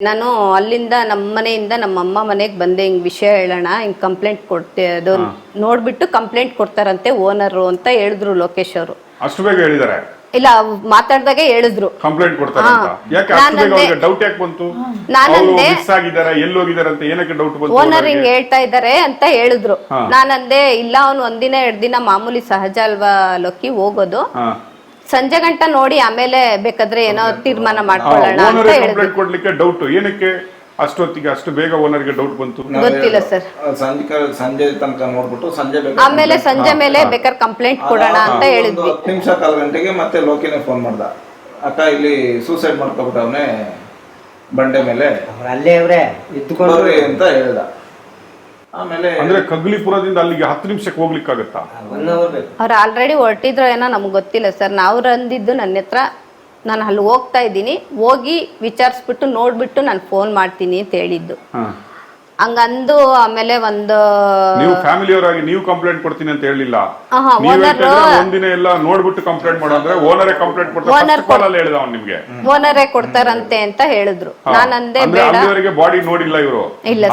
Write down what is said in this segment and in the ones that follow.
ನಾನು ಅಲ್ಲಿಂದ ನಮ್ಮ ಮನೆಯಿಂದ ನಮ್ಮ ಅಮ್ಮ ಮನೆಗೆ ಬಂದೆ, ಹಿಂಗ್ ವಿಷಯ ಹೇಳೋಣ, ಹಿಂಗ್ ಕಂಪ್ಲೇಂಟ್ ಕೊಡ್ತೆ ಅದು ನೋಡ್ಬಿಟ್ಟು ಕಂಪ್ಲೇಂಟ್ ಕೊಡ್ತಾರಂತೆ ಓನರು ಅಂತ ಹೇಳಿದ್ರು ಲೋಕೇಶ್ ಅವರು. ಅಷ್ಟು ಬೇಗ ಹೇಳಿದಾರೆ? ಇಲ್ಲ, ಮಾತಾಡ್ದಾಗೆ ಹೇಳಿದ್ರು ಕಂಪ್ಲೇಂಟ್ ಕೊಡ್ತಾರೆ ಅಂತ. ಯಾಕೆ ಅಷ್ಟು ಬೇಗ ಅವರಿಗೆ ಡೌಟ್ ಯಾಕೆ ಬಂತು? ಅವರು ಮಿಸ್ ಆಗಿದ್ದಾರೆ, ಎಲ್ಲಿ ಹೋಗಿದ್ದಾರೆ ಅಂತ ಏನಕ್ಕೆ ಡೌಟ್ ಬಂತು? ಓನರ್ ಹಿಂಗ್ ಹೇಳ್ತಾ ಇದಾರೆ ಅಂತ ಹೇಳಿದ್ರು. ನಾನಂದೆ ಇಲ್ಲ, ಅವ್ನು ಒಂದಿನ 2 ದಿನ ಮಾಮೂಲಿ ಸಹಜ ಅಲ್ವಾ ಲೋಕಿ, ಹೋಗೋದು ಸಂಜೆ ಗಂಟ ನೋಡಿ ಆಮೇಲೆ ಬೇಕಾದ್ರೆ ಏನೋ ತೀರ್ಮಾನ ಮಾಡ್ಕೊಳ್ಳೋಣ ಅಂತ ಹೇಳಿದ್ರು. ಕೊಡ್ಲಿಕ್ಕೆ ಡೌಟ್ ಏನಕ್ಕೆ ಅಷ್ಟೊತ್ತಿಗೆ ಅಷ್ಟು ಬೇಗ ಓನರ್ಗೆ ಡೌಟ್ ಬಂತು? ಗೊತ್ತಿಲ್ಲ ಸರ್. ಸಂಜೆ ತನಕ ನೋಡ್ಬಿಟ್ಟು ಆಮೇಲೆ ಸಂಜೆ ಮೇಲೆ ಬೇಕಾದ್ರೆ ಕಂಪ್ಲೇಂಟ್ ಕೊಡೋಣ ಅಂತ ಹೇಳಿದ್ವಿ. 10 ನಿಮಿಷ 1/4 ಗಂಟೆಗೆ ಮತ್ತೆ ಲೋಕಿನೇ ಫೋನ್ ಮಾಡ್ದ, ಅಕ್ಕ ಇಲ್ಲಿ ಸೂಸೈಡ್ ಮಾಡ್ಕೊಬಿಟ್ಟವನೇ ಬಂಡೆ ಮೇಲೆ, ಅಲ್ಲೇ ಅವ್ರೆ ಇದ್ದುಕೊಂಡ್ರಿ ಅಂತ ಹೇಳ್ದ. ಆಮೇಲೆ ಅಂದ್ರೆ ಕಗ್ಲಿಪುರದಿಂದ ಅಲ್ಲಿಗೆ 10 ನಿಮಿಷಕ್ಕೆ ಹೋಗ್ಲಿಕ್ಕಾಗತ್ತಾ? ಅವ್ರು ಆಲ್ರೆಡಿ ಹೊರಟಿದ್ರು ಏನೋ ನಮ್ಗೆ ಗೊತ್ತಿಲ್ಲ ಸರ್. ನಾವು ಅಂದಿದ್ದು ನನ್ನ ಹತ್ರ, ನಾನು ಅಲ್ಲಿ ಹೋಗ್ತಾ ಇದ್ದೀನಿ, ಹೋಗಿ ವಿಚಾರಿಸ್ಬಿಟ್ಟು ನೋಡ್ಬಿಟ್ಟು ನಾನು ಫೋನ್ ಮಾಡ್ತೀನಿ ಅಂತ ಹೇಳಿದ್ದು. ಹಂಗಂದು ಆಮೇಲೆ ಒಂದು ನೀವು ಫ್ಯಾಮಿಲಿಯವರಾಗಿ ನೀವು ಕಂಪ್ಲೇಂಟ್ ಕೊಡ್ತೀನಿ ಅಂತ ಹೇಳಿಲ್ಲ. ಒಂದಿನ ಎಲ್ಲ ನೋಡ್ಬಿಟ್ಟು ಕಂಪ್ಲೇಂಟ್ ಮಾಡಂದ್ರೆ ಓನರೇ ಕಂಪ್ಲೇಂಟ್ ಕೊಡ್ತಾರೆ ನಿಮ್ಗೆ, ಓನರೇ ಕೊಡ್ತಾರಂತೆ ಅಂತ ಹೇಳಿದ್ರು. ನಾನಂದೆ ಬೇಡ, ಬಾಡಿ ನೋಡಿಲ್ಲ ಇವರು.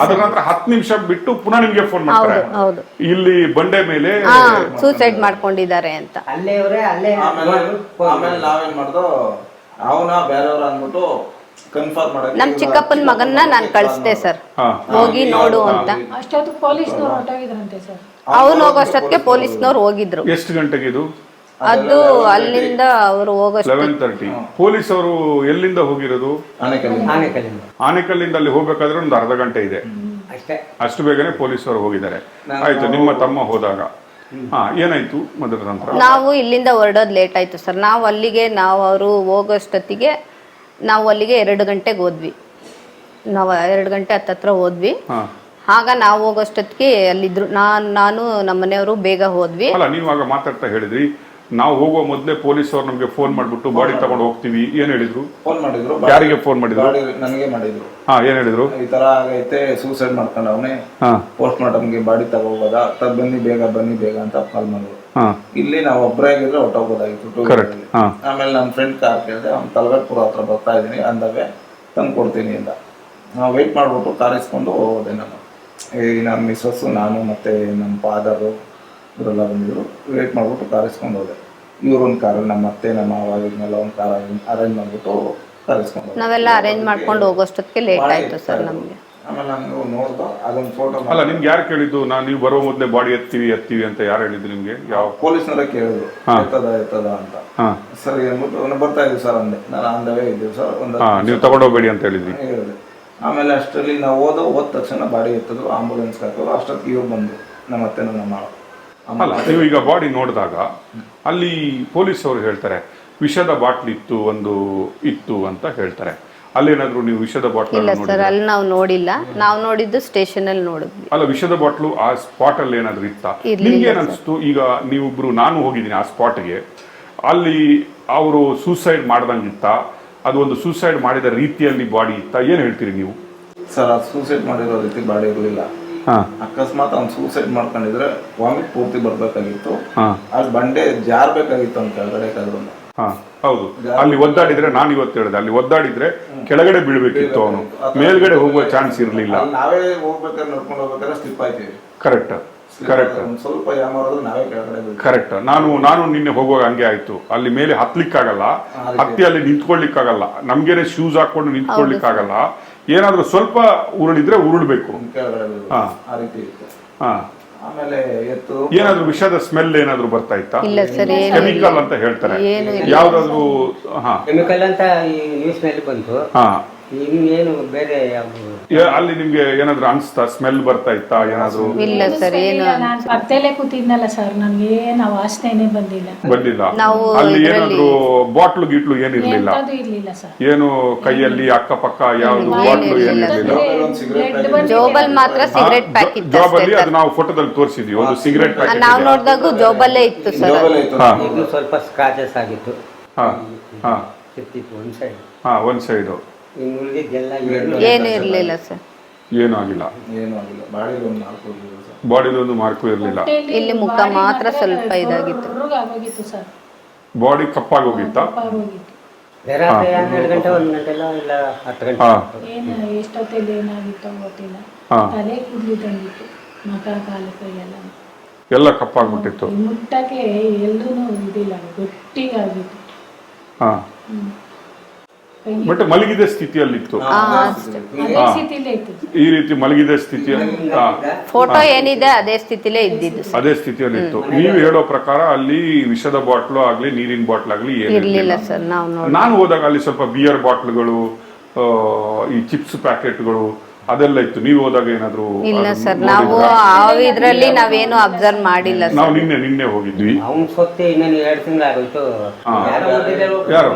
ಅದ್ರ ನಂತರ 10 ನಿಮಿಷ ಬಿಟ್ಟು ಪುನಃ ನಿಮ್ಗೆ ಫೋನ್ ಮಾಡ್ತಾರೆ, ಇಲ್ಲಿ ಬಂಡೆ ಮೇಲೆ ಸೂಸೈಡ್ ಮಾಡ್ಕೊಂಡಿದ್ದಾರೆ ಅಂತ. ಆಮೇಲೆ ನಾವೇನ್ ಮಾಡ್ದೋ, ಅವನ ಬೇರೆಯವ್ರ ಅಂದ್ಬಿಟ್ಟು ಕನ್ಫರ್ಮ್ ಮಾಡಕ್ಕೆ ನಮ್ ಚಿಕ್ಕಪ್ಪನ ಮಗನ್ನ ನಾನು ಕಳಿಸ್ದೆ ಸರ್, ಹೋಗಿ ನೋಡು ಅಂತ. ಅಷ್ಟೊತ್ತು ಪೊಲೀಸ್ನವ್ರು ಹೊರಟೋಗಿದ್ರಂತೆ ಸರ್. ಅವನು ಹೋಗೋಷ್ಟೊತ್ತಿಗೆ ಪೊಲೀಸ್ನವ್ರು ಹೋಗಿದ್ರು. ಎಷ್ಟು ಗಂಟೆಗೆ ಇದು? ಅದು ಅಲ್ಲಿಂದ ಅವರು ಹೋಗೋಷ್ಟು 11:30. ಪೊಲೀಸ್ ಅವರು ಎಲ್ಲಿಂದ ಹೋಗಿರೋದು? ಆನೆಕಲ್ಲಿಂದ ಅಲ್ಲಿ ಹೋಗ್ಬೇಕಾದ್ರೆ ಒಂದು ಅರ್ಧ ಗಂಟೆ ಇದೆ ಅಷ್ಟು ಬೇಗನೆ ಪೊಲೀಸ್ ಅವರು ಹೋಗಿದ್ದಾರೆ. ಆಯ್ತು, ನಿಮ್ಮ ತಮ್ಮ ಹೋದಾಗ ಏನಾಯ್ತು ಮೊದಲ ನಂತರ? ನಾವು ಇಲ್ಲಿಂದ ಹೊರಡೋದು ಲೇಟ್ ಆಯ್ತು ಸರ್. ನಾವು ಅವರು ಹೋಗೋಷ್ಟೊತ್ತಿಗೆ ನಾವು ಅಲ್ಲಿಗೆ 2 ಗಂಟೆಗೆ ಹೋದ್ವಿ. ನಾವು 2 ಗಂಟೆ ಹತ್ತತ್ರ ಹೋದ್ವಿ. ಆಗ ನಾವು ಹೋಗೋಷ್ಟೊತ್ತಿಗೆ ಅಲ್ಲಿದ್ರು. ನಾನು ನಮ್ಮ ಮನೆಯವರು ಬೇಗ ಹೋದ್ವಿ. ಅಲ್ಲ, ನೀವು ಆಗ ಮಾತಾಡ್ತಾ ಹೇಳಿದ್ರಿ, ನಾವು ಹೋಗುವ ಮೊದಲೇ ಪೊಲೀಸ್ ಅವ್ರು ನಮ್ಗೆ ಫೋನ್ ಮಾಡ್ಬಿಟ್ಟು ಬಾಡಿ ತಗೊಂಡು ಹೋಗ್ತೀವಿ. ಏನ್ ಹೇಳಿದ್ರು? ಫೋನ್ ಮಾಡಿದ್ರು. ಯಾರಿಗೆ ಫೋನ್ ಮಾಡಿದ್ರು? ನನಗೆ ಮಾಡಿದ್ರು. ಏನ್ ಹೇಳಿದ್ರು? ಈ ತರ ಆಗೈತೆ, ಸೂಸೈಡ್ ಮಾಡ್ಕೊಂಡವನೇ, ಪೋಸ್ಟ್ ಮಾರ್ಟಮ್ಗೆ ಬಾಡಿ ತಗೋಬೋದಾ, ಬನ್ನಿ ಬೇಗ ಅಂತ ಕಾಲ್ ಮಾಡಿದ್ರು. ಇಲ್ಲಿ ನಾವು ಒಬ್ಬರೇ ಆಗಿದ್ರೆ ಹೊಟ್ಟೋಗೋದಾಗಿತ್ತು. ಆಮೇಲೆ ನನ್ನ ಫ್ರೆಂಡ್ ಕಾರ್ ಕೇಳಿದೆ, ಅವ್ನು ತಲಗಟ್ಪುರ ಹತ್ರ ಬರ್ತಾ ಇದೀನಿ ಅಂದಾಗೆ ತಂದು ಕೊಡ್ತೀನಿ ಅಂತ. ನಾವು ವೆಯ್ಟ್ ಮಾಡ್ಬಿಟ್ಟು ಕಾರ್ ಇಸ್ಕೊಂಡು ಹೋದೆ. ನಮ್ಮ ಮಿಸ್ಸಸ್ಸು, ನಾನು ಮತ್ತೆ ನಮ್ಮ ಫಾದರು ಇವರೆಲ್ಲ ಬಂದಿದ್ರು. ವೇಟ್ ಮಾಡ್ಬಿಟ್ಟು ಕಾರ್ ಇಸ್ಕೊಂಡು ಹೋದೆ. ಇವ್ರೊಂದು ಕಾರ್, ನಮ್ಮ ಅತ್ತೆ ನಮ್ಮ ಮಾವಾಗಿದ್ನೆಲ್ಲ ಒಂದು ಕಾರ್ ಅರೇಂಜ್ ಮಾಡ್ಬಿಟ್ಟು ಕಾರ್ ಇಸ್ಕೊಂಡು ಹೋದೆ. ನಾವೆಲ್ಲ ಅರೇಂಜ್ ಮಾಡ್ಕೊಂಡು ಹೋಗೋಷ್ಟೊತ್ತಿಗೆ ಲೇಟ್ ಆಯ್ತು ಸರ್ ನಮ್ಗೆ. ಆಮೇಲೆ ನಾನು ನೋಡ್ದೋ ಅದೊಂದು ಫೋಟೋ. ಅಲ್ಲ, ನಿಮ್ಗೆ ಯಾರು ಕೇಳಿದ್ದು ನೀವು ಬರೋ ಮೊದಲೇ ಬಾಡಿ ಎತ್ತೀವಿ ಅಂತ ಯಾರು ಹೇಳಿದ್ದು ನಿಮ್ಗೆ? ಯಾವ ಪೊಲೀಸ್ನವರ ಕೇಳಿದ್ರು, ಎತ್ತದ ಅಂತ. ಸರಿ ಅಂದ್ಬಿಟ್ಟು ಬರ್ತಾ ಇದ್ದೀವಿ ಸರ್ ಅಂದೆ. ನಾನು ಅಂದವೇ ಇದ್ದೀವಿ ಸರ್, ನೀವು ತಗೊಂಡೋಗ್ಬೇಡಿ ಅಂತ ಹೇಳಿದ್ವಿ. ಹೇಳಿದೆ. ಆಮೇಲೆ ಅಷ್ಟರಲ್ಲಿ ನಾವು ಹೋದ ತಕ್ಷಣ ಬಾಡಿ ಎತ್ತದ್ರು, ಆಂಬುಲೆನ್ಸ್ ಹಾಕೋದು. ಅಷ್ಟೊತ್ತಿಗೆ ಇವ್ರು ಬಂದು ನಮ್ಮ ಅತ್ತೆ ನಮ್ಮ. ಅಲ್ಲ, ನೀವು ಈಗ ಬಾಡಿ ನೋಡಿದಾಗ ಅಲ್ಲಿ ಪೊಲೀಸ್ ಅವರು ಹೇಳ್ತಾರೆ ವಿಷದ ಬಾಟ್ಲ್ ಇತ್ತು ಅಂತ ಹೇಳ್ತಾರೆ. ಅಲ್ಲೇನಾದ್ರು ನೀವು ವಿಷದ ಬಾಟ್ಲ್? ಇಲ್ಲ ಸರ್, ಅಲ್ಲಿ ನಾವು ನೋಡಿಲ್ಲ. ನಾವು ನೋಡಿದ್ದು ಸ್ಟೇಷನ್ ಅಲ್ಲಿ ನೋಡಿದ್ವಿ. ಅಲ್ಲ, ವಿಷದ ಬಾಟ್ಲು ಆ ಸ್ಪಾಟ್ ಅಲ್ಲಿ ಏನಾದ್ರು ಇತ್ತಾ? ನಿಮ್ಗೆ ಏನಿಸ್ತು? ಈಗ ನೀವಿಬ್ರು, ನಾನು ಹೋಗಿದ್ದೀನಿ ಆ ಸ್ಪಾಟ್ಗೆ, ಅಲ್ಲಿ ಅವರು ಸೂಸೈಡ್ ಮಾಡ್ದಂಗಿತ್ತ? ಅದು ಒಂದು ಸೂಸೈಡ್ ಮಾಡಿದ ರೀತಿಯಲ್ಲಿ ಬಾಡಿ ಇತ್ತ? ಏನ್ ಹೇಳ್ತೀರಿ ನೀವು? ಸರ್, ಅದು ಸೂಸೈಡ್ ಮಾಡಿರೋ ರೀತಿ ಬಾಡಿ ಇರಲಿಲ್ಲ. ಅಕಸ್ಮಾತ್ ಅವ್ನು ಸೂಸೈಡ್ ಮಾಡ್ಕೊಂಡಿದ್ರೆ ವಾಮಿಟ್ ಪೂರ್ತಿ ಬರ್ಬೇಕಾಗಿತ್ತು. ಅಲ್ಲಿ ಬಂಡೆ ಜಾರ್ಬೇಕಾಗಿತ್ತು ಅಂತ ಕೆಳಗಡೆ ಕಾದ್ರು. ಹೌದು, ಅಲ್ಲಿ ಒದ್ದಾಡಿದ್ರೆ, ನಾನು ಇವತ್ತು ಹೇಳಿದೆ, ಅಲ್ಲಿ ಒದ್ದಾಡಿದ್ರೆ ಕೆಳಗಡೆ ಬೀಳ್ಬೇಕಿತ್ತು, ಅವನು ಮೇಲ್ಗಡೆ ಹೋಗುವ ಚಾನ್ಸ್ ಇರಲಿಲ್ಲ. ನಾವೇ ಹೋಗ್ಬೇಕಾದ್ರೆ ನಡ್ಕೊಂಡು ಹೋಗ್ಬೇಕಾದ್ರೆ ಸ್ಲಿಪ್ ಆಯ್ತೀವಿ. ಕರೆಕ್ಟ್. ಸ್ವಲ್ಪ ಯಾಮಾರೋದು ನಾವೇ ಕೆಳಗಡೆ. ಕರೆಕ್ಟ್. ನಾನು ನಿನ್ನೆ ಹೋಗುವಾಗ ಹಂಗೆ ಆಯ್ತು. ಅಲ್ಲಿ ಮೇಲೆ ಹತ್ಲಿಕ್ಕಾಗಲ್ಲ, ಹತ್ತಿ ಅಲ್ಲಿ ನಿಂತ್ಕೊಳ್ಲಿಕ್ಕಾಗಲ್ಲ, ನಮ್ಗೇನೆ ಶೂಸ್ ಹಾಕೊಂಡು ನಿಂತ್ಕೊಳ್ಲಿಕ್ಕಾಗಲ್ಲ. ಏನಾದ್ರೂ ಸ್ವಲ್ಪ ಉರುಳಿದ್ರೆ ಉರುಳ್ಬೇಕು. ಆಮೇಲೆ ಏನಾದ್ರೂ ವಿಷದ ಸ್ಮೆಲ್ ಏನಾದ್ರೂ ಬರ್ತಾ ಇತ್ತಾ? ಇಲ್ಲ ಸರ್, ಕೆಮಿಕಲ್ ಅಂತ ಹೇಳ್ತಾರೆ. ಯಾವ್ದಾದ್ರು ಕೆಮಿಕಲ್ ಅಂತ ಸ್ಮೆಲ್ ಬಂತು. ಏನು ಬೇರೆ ಅಲ್ಲಿ ನಿಮ್ಗೆ ಏನಾದ್ರು ಅನ್ಸ್ತಾ? ಸ್ಮೆಲ್ ಬರ್ತಾ ಇತ್ತಾ ಏನಾದ್ರು? ಇಲ್ಲ ಸರ್, ಏನು ನಾನು ಪಕ್ಕದಲ್ಲೇ ಕೂತಿದ್ನಲ್ಲ ಸರ್, ನನ್ಗೆ ಏನು ವಾಸನೆ ಬಂದಿಲ್ಲ. ಅಲ್ಲಿ ಏನಾದ್ರು ಬಾಟ್ಲು ಗೀಟ್ಲು ಏನಿರ್ಲಿಲ್ಲ? ಇರ್ಲಿಲ್ಲ ಸರ್. ಏನು ಕೈಯಲ್ಲಿ ಅಕ್ಕಪಕ್ಕ ಯಾವ್ದು ಬಾಟ್ಲು ಏನಿರ್ಲಿಲ್ಲ? ಜೋಬಲ್ ಮಾತ್ರ ಸಿಗರೇಟ್ ಪ್ಯಾಕೆಟ್. ಜಾಬಲ್ಲಿ ಅದು ನಾವು ಫೋಟೋದಲ್ಲಿ ತೋರಿಸಿದ್ವಿ, ಒಂದು ಸಿಗರೇಟ್ ಪ್ಯಾಕೆಟ್. ನಾವು ನೋಡಿದಾಗ ಜೋಬಲ್ಲೇ ಇತ್ತು ಸರ್. ಸ್ವಲ್ಪ ಸ್ಕ್ರಾಚಸ್ ಆಗಿತ್ತು. ಒಂದ್ ಸೈಡ್ ಏನು ಇರ್ಲಿಲ್ಲ ಸರ್. ಏನು ಆಗಿಲ್ಲ. ಬಾಡಿಲಿ ಒಂದು ಮಾರ್ಕು ಇರ್ಲಿಲ್ಲ. ಇಲ್ಲಿ ಮುಖ ಮಾತ್ರ ಸ್ವಲ್ಪ ಇದಾಗಿತ್ತು. ಬಾಡಿ ಕಪ್ಪಾಗಿ ಹೋಗಿತ್ತ? ರಾತ್ರಿ 12 ಗಂಟೆ 1 ಗಂಟೆ ಇಲ್ಲ 10 ಗಂಟೆ ಹಾ. ಏನು ಎಷ್ಟೊತ್ತಲ್ಲಿ ಏನಾಗಿತ್ತೋ ಗೊತ್ತಿಲ್ಲ. ಹಾ. ತಲೆ ಕೂದಲಿದಂಗಿತ್ತು, ಮಕ ಕಾಲು ಕೈಯೆಲ್ಲ ಎಲ್ಲ ಕಪ್ಪಾಗ್ಬಿಟ್ಟಿತ್ತು. ಮುಟ್ಟಕ್ಕೆ ಎಲ್ಲೂ ಇದಿಲ್ಲ, ಗಟ್ಟಿಗಾಗಿತ್ತು. ಹಾ ಹ್ಮ್. ಬಟ್ ಮಲಗಿದ ಸ್ಥಿತಿಯಲ್ಲಿತ್ತು. ಅದೇ ಸ್ಥಿತಿಲೇ ಇತ್ತು. ಈ ರೀತಿ ಮಲಗಿದ ಸ್ಥಿತಿಯಲ್ಲಿ ಫೋಟೋ ಏನಿದೆ ಅದೇ ಸ್ಥಿತಿಲೇ ಇದ್ದಿದ್ದು ಸರ್. ಅದೇ ಸ್ಥಿತಿಯಲ್ಲಿತ್ತು. ನೀವು ಹೇಳೋ ಪ್ರಕಾರ ಅಲ್ಲಿ ವಿಷದ ಬಾಟ್ಲು ಆಗ್ಲಿ ನೀರಿನ ಬಾಟ್ಲ್ ಆಗ್ಲಿ ಇರ್ಲಿಲ್ಲ ಸರ್. ನಾವು ನೋಡಿ ನಾನು ಹೋದಾಗ ಅಲ್ಲಿ ಸ್ವಲ್ಪ ಬಿಯರ್ ಬಾಟ್ಲ್ಗಳು, ಈ ಚಿಪ್ಸ್ ಪ್ಯಾಕೆಟ್ಗಳು ಅದೆಲ್ಲ ಇತ್ತು. ನೀವು ಹೋದಾಗ ಏನಾದ್ರು ಇಲ್ಲ ಸರ್, ನಾವು ಇದ್ರಲ್ಲಿ ನಾವೇನು ಅಬ್ಸರ್ವ್ ಮಾಡಿಲ್ಲ ಸರ್. ನಾವು ನಿನ್ನೆ ಹೋಗಿದ್ವಿ. ಅವ್ನು ಸೊತ್ತಿ ಇನ್ನೇನು 2 ತಿಂಗಳು ಆಗೋಯ್ತು. ಹಾ. ಯಾರೋ ಯಾರು